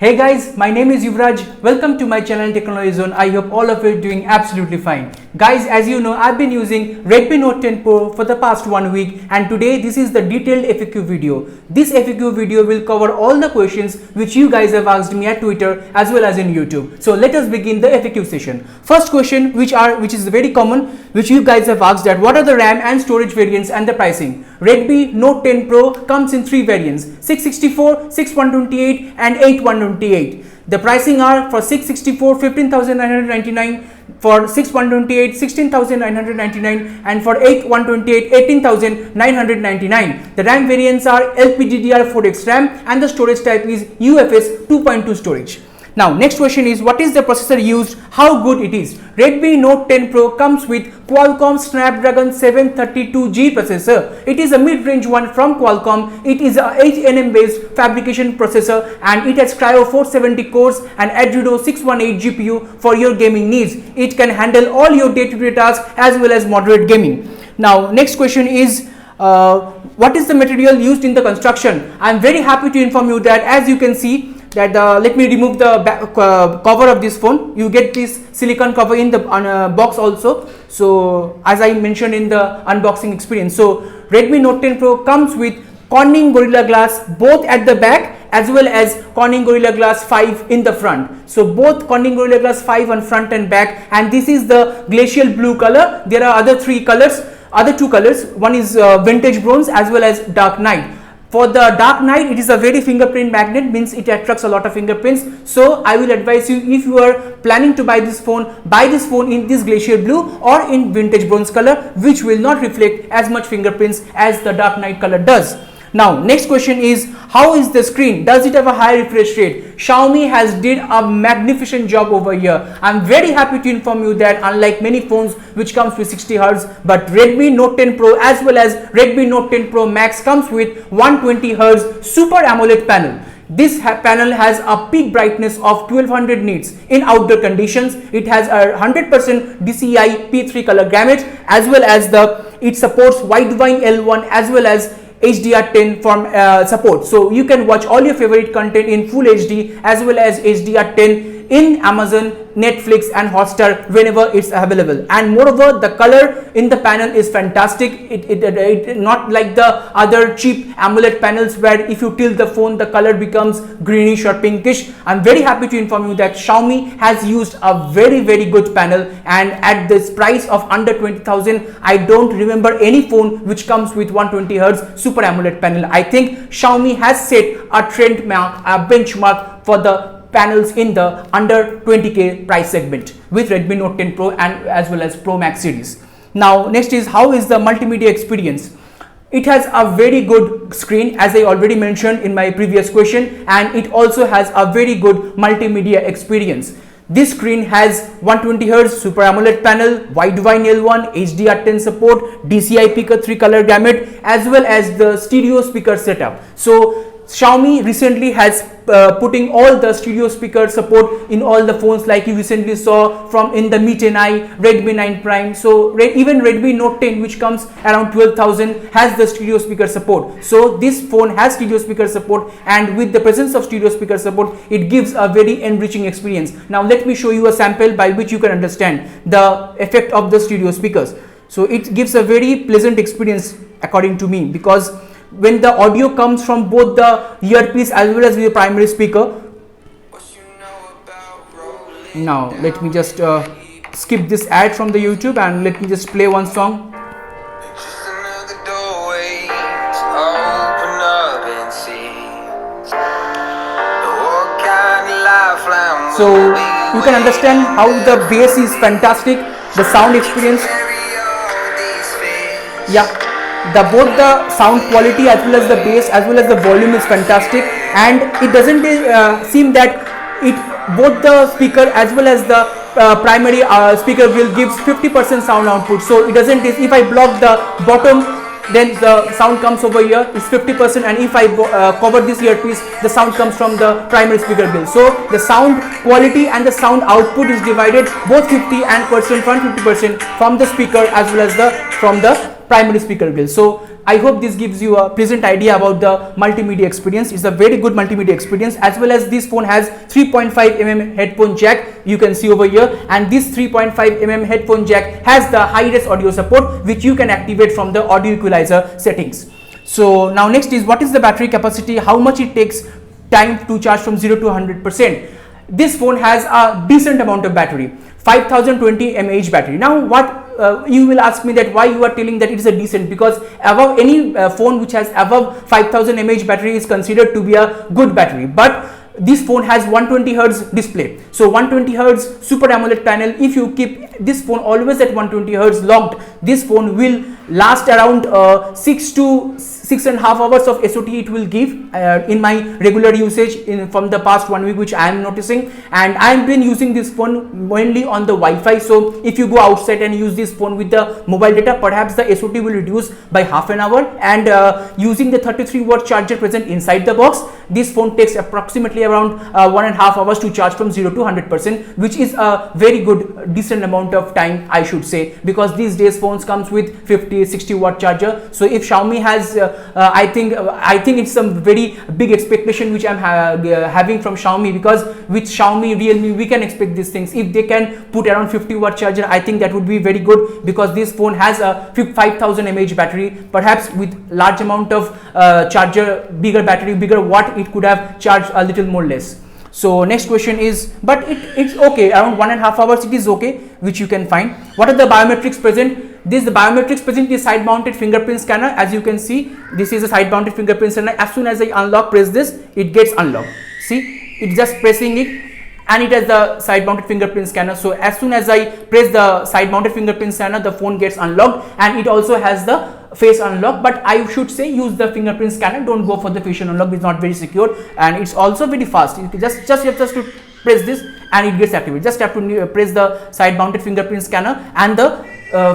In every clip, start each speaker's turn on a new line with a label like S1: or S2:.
S1: Hey guys, my name is Yuvraj. Welcome to my channel Technology Zone. I hope all of you are doing absolutely fine. Guys, as you know, I've been using Redmi Note 10 Pro for the past 1 week, and today this is the detailed FAQ video. This FAQ video will cover all the questions which you guys have asked me at Twitter as well as in YouTube. So let us begin the FAQ session. First question, which is very common, which you guys have asked, that what are the RAM and storage variants and the pricing. Redmi Note 10 Pro comes in 3 variants: 664, 6128 and 8128. The pricing are for 664 15,999, for 6128 16,999, and for 8128 18,999. The RAM variants are LPDDR4X RAM and the storage type is UFS 2.2 storage. Now next question is, what is the processor used, how good it is. Redmi Note 10 Pro comes with Qualcomm Snapdragon 732G processor. It is a mid-range one from Qualcomm. It is a 8nm based fabrication processor and it has Cryo 470 cores and Adreno 618 GPU for your gaming needs. It can handle all your day-to-day tasks as well as moderate gaming. Now next question is, what is the material used in the construction. I am very happy to inform you that, as you can see, that let me remove the cover of this phone. You get this silicone cover in the box also. So as I mentioned in the unboxing experience, so Redmi Note 10 Pro comes with Corning Gorilla Glass both at the back as well as Corning Gorilla Glass 5 in the front. So both Corning Gorilla Glass 5 on front and back, and this is the glacial blue color. There are other two colors. One is vintage bronze as well as dark night. For the dark night, it is a very fingerprint magnet, means it attracts a lot of fingerprints. So I will advise you, if you are planning to buy this phone in this glacier blue or in vintage bronze color, which will not reflect as much fingerprints as the dark night color does. Now next question is, how is the screen? Does it have a high refresh rate? Xiaomi has did a magnificent job over here. I'm very happy to inform you that unlike many phones which comes with 60 Hz, but Redmi Note 10 Pro as well as Redmi Note 10 Pro Max comes with 120 Hz Super AMOLED panel. This panel has a peak brightness of 1200 nits in outdoor conditions. It has a 100% DCI P3 color gamut, as well as it supports Widevine L1 as well as HDR10 from support. So you can watch all your favorite content in Full HD as well as HDR10 in Amazon, Netflix and Hotstar whenever it's available. And moreover, the color in the panel is fantastic. It not like the other cheap AMOLED panels where if you tilt the phone the color becomes greenish or pinkish. I'm very happy to inform you that Xiaomi has used a very good panel, and at this price of under 20,000, I don't remember any phone which comes with 120 Hz Super AMOLED panel. I think Xiaomi has set a trend mark, a benchmark for the panels in the under 20k price segment with Redmi Note 10 Pro and as well as Pro Max series. Now next is, how is the multimedia experience. It has a very good screen, as I already mentioned in my previous question, and it also has a very good multimedia experience. This screen has 120 Hz Super AMOLED panel, Widevine L1, HDR10 support, DCI Pico 3 color gamut, as well as the stereo speaker setup. So Xiaomi recently has putting all the stereo speaker support in all the phones, like you recently saw in the Mi 10i, Redmi 9 Prime. So even Redmi Note 10, which comes around 12,000, has the stereo speaker support. So this phone has stereo speaker support, and with the presence of stereo speaker support, it gives a very enriching experience. Now let me show you a sample by which you can understand the effect of the stereo speakers. So it gives a very pleasant experience according to me, because when the audio comes from both the earpiece as well as the primary speaker. Now let me just skip this ad from the YouTube and let me just play one song. So you can understand how the bass is fantastic, the sound experience. Yeah. Both the sound quality as well as the bass as well as the volume is fantastic, and it doesn't seem that both the speaker as well as the primary speaker will gives 50% sound output. So it doesn't, if I block the bottom, then the sound comes over here is 50%, and if I cover this earpiece, the sound comes from the primary speaker bill. So the sound quality and the sound output is divided both 50% and 50% from the speaker as well as from the primary speaker bill. So I hope this gives you a pleasant idea about the multimedia experience. It's a very good multimedia experience, as well as this phone has 3.5 mm headphone jack, you can see over here, and this 3.5 mm headphone jack has the high-res audio support, which you can activate from the audio equalizer settings. So now next is, what is the battery capacity, how much it takes time to charge from 0 to 100%. This phone has a decent amount of battery, 5020 mAh battery. Now what you will ask me that why you are telling that it is a decent, because above any phone which has above 5000 mAh battery is considered to be a good battery, but this phone has 120 Hz display. So 120 Hz Super AMOLED panel, if you keep this phone always at 120 Hz locked, this phone will last around 6 to 6.5 hours of SOT it will give in my regular usage from the past 1 week, which I am noticing. And I have been using this phone mainly on the Wi-Fi. So if you go outside and use this phone with the mobile data, perhaps the SOT will reduce by half an hour. And using the 33-watt charger present inside the box, this phone takes approximately around 1.5 hours to charge from 0 to 100%, which is a very good decent amount of time, I should say, because these days phones comes with 50-60 watt charger. So if Xiaomi has I think it's some very big expectation which I'm having from Xiaomi, because with Xiaomi, Realme, we can expect these things. If they can put around 50 watt charger, I think that would be very good, because this phone has a 5000 mAh battery. Perhaps with large amount of charger, bigger battery, bigger watt, it could have charged a little more less. So next question is, but it's okay, around 1.5 hours it is okay, which you can find. What are the biometrics present? This the biometrics present is side mounted fingerprint scanner. As you can see, this is a side mounted fingerprint scanner. As soon as I unlock, press this, it gets unlocked. See, it's just pressing it, and it has the side mounted fingerprint scanner. So as soon as I press the side mounted fingerprint scanner, the phone gets unlocked, and it also has the face unlock. But I should say use the fingerprint scanner, don't go for the facial unlock, it's not very secure, and it's also very fast. You just to press this and it gets activated. Just have to press the side mounted fingerprint scanner and the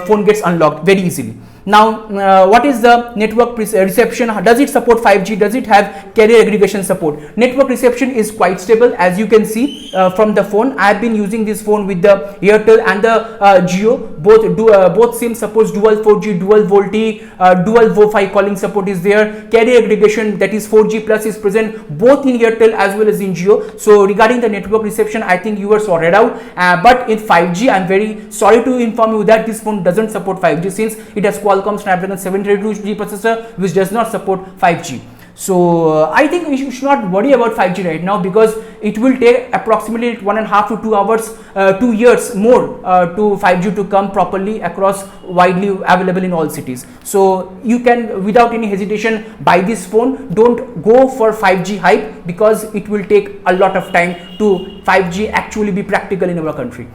S1: phone gets unlocked very easily. Now what is the network reception? Does it support 5G? Does it have carrier aggregation support? Network reception is quite stable, as you can see from the phone. I have been using this phone with the Airtel and the Jio. Both SIM supports dual 4G, dual VoLTE, dual Wi-Fi calling support is there. Carrier aggregation, that is 4G plus, is present both in Airtel as well as in Jio. So regarding the network reception, I think you are sorted out. But in 5G, I am very sorry to inform you that this phone doesn't support 5G, since it has Qualcomm Snapdragon 732G processor, which does not support 5G. So I think we should not worry about 5G right now, because it will take approximately 1.5 to 2 hours, 2 years more to 5G to come properly across, widely available in all cities. So you can without any hesitation buy this phone. Don't go for 5G hype, because it will take a lot of time to 5G actually be practical in our country.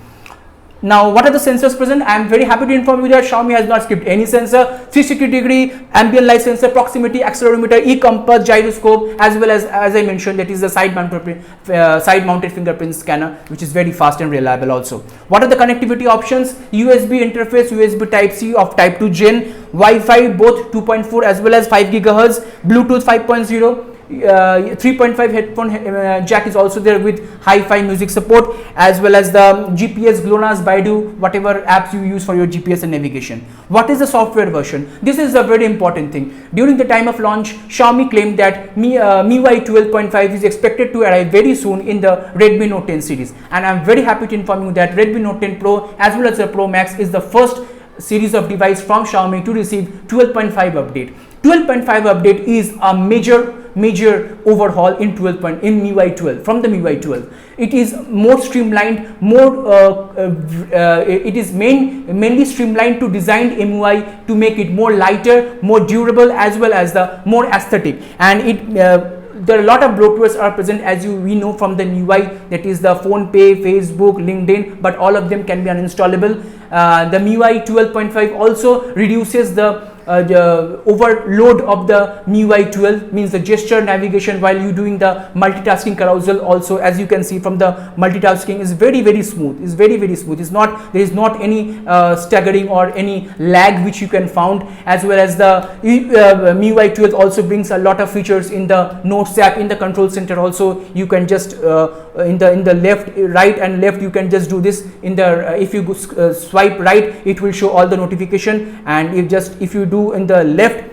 S1: Now, what are the sensors present? I am very happy to inform you that Xiaomi has not skipped any sensor. 360-degree ambient light sensor, proximity accelerometer, e-compass, gyroscope, as well as I mentioned, that is the side-mounted fingerprint scanner, which is very fast and reliable also. What are the connectivity options? USB interface, USB Type-C of Type 2 Gen, Wi-Fi both 2.4 as well as 5 GHz, Bluetooth 5.0. 3.5 headphone jack is also there with hi-fi music support, as well as the GPS, GLONASS, Baidu, whatever apps you use for your GPS and navigation. What is the software version? This is a very important thing. During the time of launch, Xiaomi claimed that MIUI 12.5 is expected to arrive very soon in the Redmi Note 10 series, and I am very happy to inform you that Redmi Note 10 Pro as well as the Pro Max is the first series of device from Xiaomi to receive 12.5 update. 12.5 update is a major overhaul in MIUI 12 from the MIUI 12. It is more streamlined, it is mainly streamlined to design MIUI to make it more lighter, more durable, as well as the more aesthetic. And there are a lot of bloatwares are present, as we know from the MIUI, that is the PhonePe, Facebook, LinkedIn, but all of them can be uninstallable. The MIUI 12.5 also reduces the overload of the MIUI 12, means the gesture navigation while you doing the multitasking carousel. Also, as you can see from the multitasking is very smooth, is very smooth. There is not any staggering or any lag which you can found. As well as the MIUI 12 also brings a lot of features in the Notes app. In the control center also, you can just in the left, right and left, you can just do this. In the if you swipe right, it will show all the notification, and if you do in the left,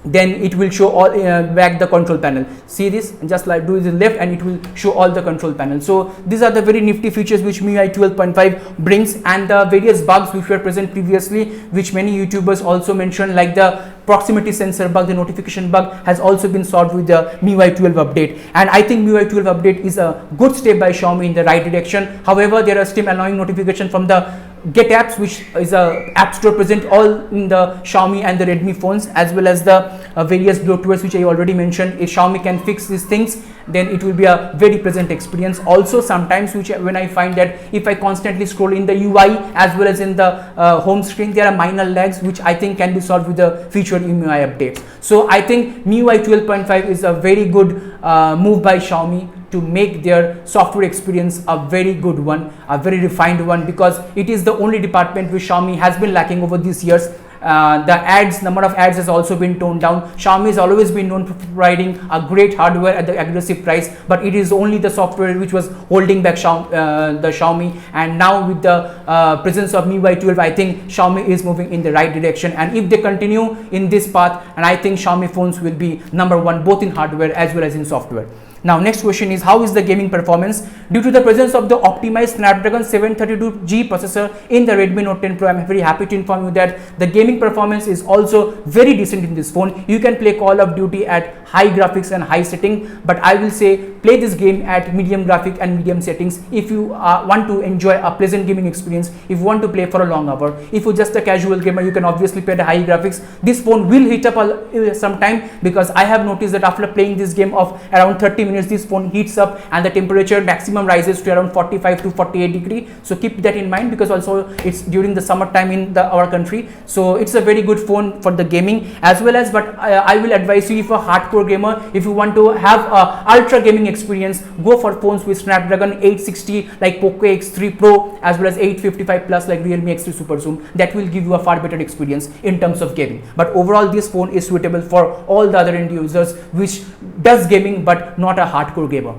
S1: then it will show all back the control panel. See this, just like do the left and it will show all the control panel. So these are the very nifty features which MIUI 12.5 brings, and the various bugs which were present previously, which many YouTubers also mentioned, like the proximity sensor bug, the notification bug, has also been solved with the MIUI 12 update. And I think MIUI 12 update is a good step by Xiaomi in the right direction. However, there are still annoying notifications from the Get Apps, which is a app store present all in the Xiaomi and the Redmi phones, as well as the various bloatwares which I already mentioned. If Xiaomi can fix these things, then it will be a very pleasant experience. Also, sometimes when I find that if I constantly scroll in the UI as well as in the home screen, there are minor lags which I think can be solved with the future MIUI updates. So I think MIUI 12.5 is a very good move by Xiaomi to make their software experience a very good one, a very refined one, because it is the only department which Xiaomi has been lacking over these years. The number of ads has also been toned down. Xiaomi has always been known for providing a great hardware at the aggressive price, but it is only the software which was holding back the Xiaomi. And now with the presence of MIUI 12, I think Xiaomi is moving in the right direction. And if they continue in this path, and I think Xiaomi phones will be #1 both in hardware as well as in software. Now next question is, how is the gaming performance? Due to the presence of the optimized Snapdragon 732G processor in the Redmi Note 10 Pro, I am very happy to inform you that the gaming performance is also very decent in this phone. You can play Call of Duty at high graphics and high setting, but I will say play this game at medium graphic and medium settings if you want to enjoy a pleasant gaming experience, if you want to play for a long hour. If you're just a casual gamer, you can obviously play at high graphics. This phone will heat up some time, because I have noticed that after playing this game of around 30 minutes, this phone heats up and the temperature maximum rises to around 45 to 48 degree. So keep that in mind, because also it's during the summer time in our country. So it's a very good phone for the gaming as well as, but I will advise you, if you're a hardcore gamer, if you want to have a ultra gaming experience, go for phones with Snapdragon 860 like Poco X3 Pro, as well as 855 Plus like Realme X3 Super Zoom. That will give you a far better experience in terms of gaming. But overall, this phone is suitable for all the other end users which does gaming but not a hardcore gamer.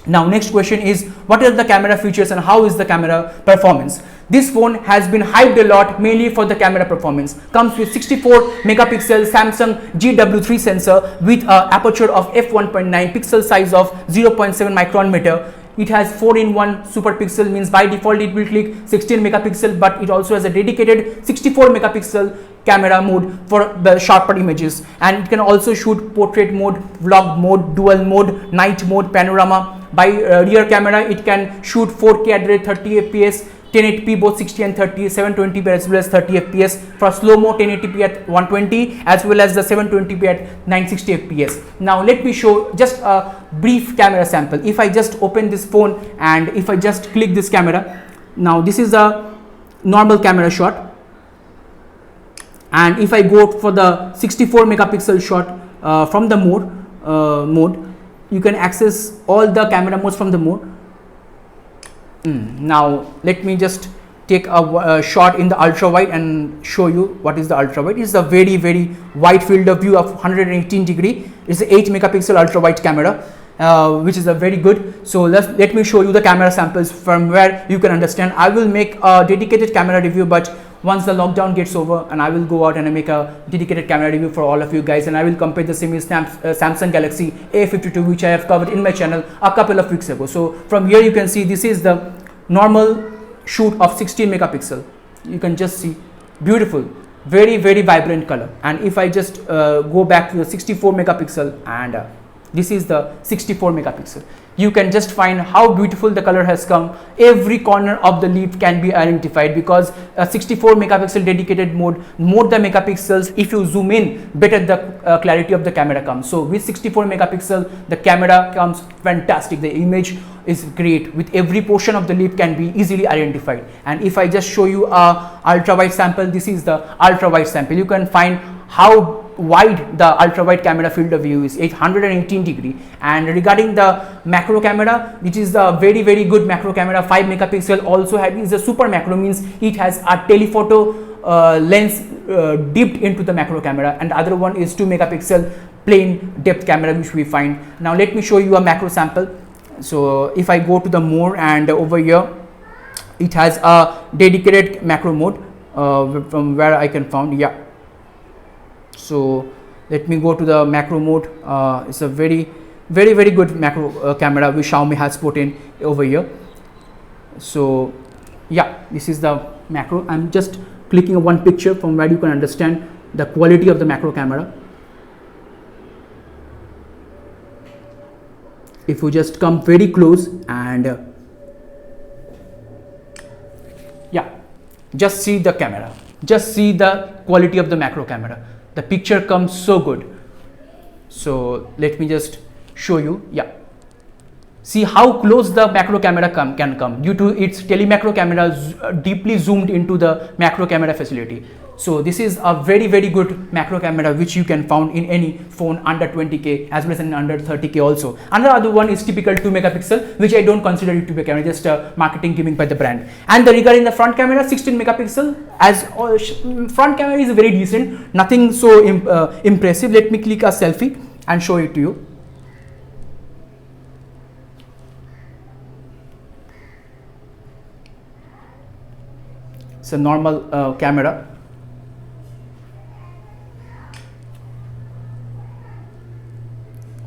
S1: Now next question is, what are the camera features and how is the camera performance? This phone has been hyped a lot, mainly for the camera performance. Comes with 64 megapixel Samsung GW3 sensor with a aperture of f1.9, pixel size of 0.7 micron meter. It has 4-in-1 super pixel, means by default it will click 16 megapixel, but it also has a dedicated 64 megapixel camera mode for the sharper images, and it can also shoot portrait mode, vlog mode, dual mode, night mode, panorama. By rear camera, it can shoot 4K at 30 fps, 1080p both 60 and 30, 720p as well as 30 fps. For slow-mo, 1080p at 120 as well as the 720p at 960 fps. Now let me show just a brief camera sample. If I just open this phone and if I just click this camera, now this is a normal camera shot, and if I go for the 64 megapixel shot from the mode, you can access all the camera modes from the mode. Now let me just take a shot in the ultra wide and show you what is the ultra wide. It's a very wide field of view of 118 degree. It's an 8 megapixel ultra wide camera, which is a very good. So let me show you the camera samples from where you can understand. I will make a dedicated camera review, but once the lockdown gets over, and I will go out and I make a dedicated camera review for all of you guys, and I will compare the same with Samsung Galaxy A52, which I have covered in my channel a couple of weeks ago. So from here you can see this is the normal shoot of 16 megapixel. You can just see beautiful, very vibrant color. And if I just go back to the 64 megapixel, and this is the 64 megapixel, you can just find how beautiful the color has come. Every corner of the leaf can be identified, because a 64 megapixel dedicated mode, more the megapixels, if you zoom in, better the clarity of the camera comes. So with 64 megapixel, the camera comes fantastic. The image is great. With every portion of the leaf can be easily identified. And if I just show you a ultra wide sample, this is the ultra wide sample. You can find how wide the ultra wide camera field of view is, 818 degree. And regarding the macro camera, which is the very good macro camera, 5 megapixel, also is a super macro, means it has a telephoto lens dipped into the macro camera, and the other one is 2 megapixel plain depth camera, which we find. Now let me show you a macro sample. So if I go to the more, and over here it has a dedicated macro mode from where I can found. So Let me go to the macro mode. It's a very good macro camera which Xiaomi has put in over here. So yeah, this is the macro. I'm just clicking on one picture from where you can understand the quality of the macro camera. If you just come very close and yeah, just see the camera, just see the quality of the macro camera. The picture comes so good. So let me just show you. Yeah, see how close the macro camera can come due to its telemacro camera deeply zoomed into the macro camera facility. So this is a very good macro camera which you can find in any phone under 20k as well as in under 30k also. Another other one is typical 2 megapixel, which I don't consider it to be a camera, just a marketing gimmick by the brand. And regarding the front camera, 16 megapixel, as front camera is very decent, nothing so impressive. Let me click a selfie and show it to you. It's a normal camera.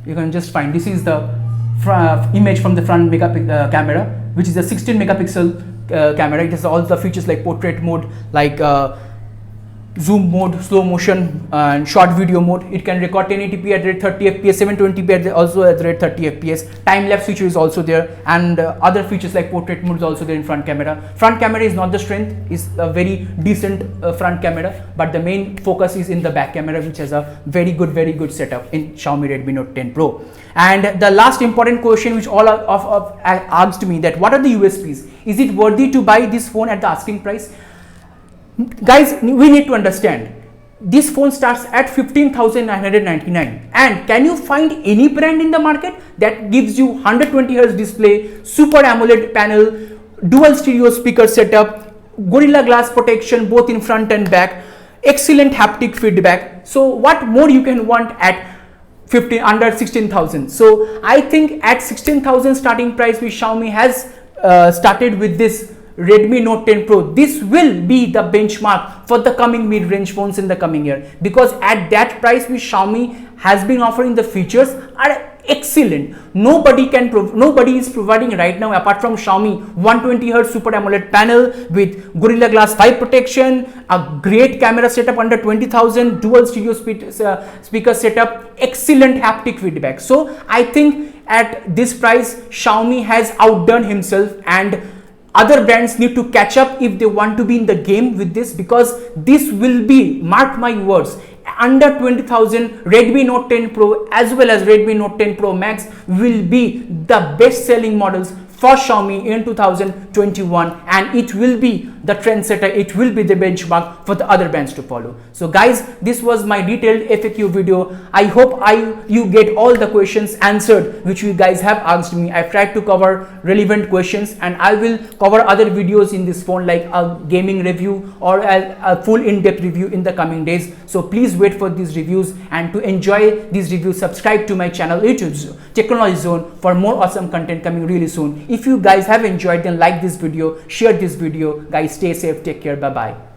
S1: You can just find, this is the image from the front camera, which is a 16 megapixel camera. It has all the features like portrait mode, like zoom mode, slow motion, and short video mode. It can record 1080p at rate 30 fps, 720p also at rate 30 fps. Time lapse feature is also there, and other features like portrait mode is also there in front camera. Front camera is not the strength, is a very decent front camera, but the main focus is in the back camera, which has a very good setup in Xiaomi Redmi Note 10 Pro. And the last important question which all of asked me, that what are the USPs? Is it worthy to buy this phone at the asking price? Guys, we need to understand, this phone starts at 15,999, and can you find any brand in the market that gives you 120Hz display, Super AMOLED panel, dual stereo speaker setup, Gorilla Glass protection both in front and back, excellent haptic feedback? So what more you can want at under 16,000? So I think at 16,000 starting price, which Xiaomi has started with this Redmi Note 10 Pro, this will be the benchmark for the coming mid-range phones in the coming year, because at that price which Xiaomi has been offering, the features are excellent. Nobody is providing right now apart from Xiaomi 120Hz Super AMOLED panel with Gorilla Glass 5 protection, a great camera setup under 20,000, dual stereo speaker setup, excellent haptic feedback. So I think at this price Xiaomi has outdone himself, and other brands need to catch up if they want to be in the game with this, because this will be, mark my words, under 20,000 Redmi Note 10 Pro as well as Redmi Note 10 Pro Max will be the best selling models for Xiaomi in 2021, and it will be the trendsetter, it will be the benchmark for the other brands to follow. So guys, this was my detailed FAQ video. I hope you get all the questions answered which you guys have asked me. I've tried to cover relevant questions, and I will cover other videos in this phone, like a gaming review or a full in-depth review in the coming days. So please wait for these reviews, and to enjoy these reviews, subscribe to my channel YouTube Technology Zone for more awesome content coming really soon. If you guys have enjoyed, then like this video, share this video. Guys, stay safe, take care, bye bye.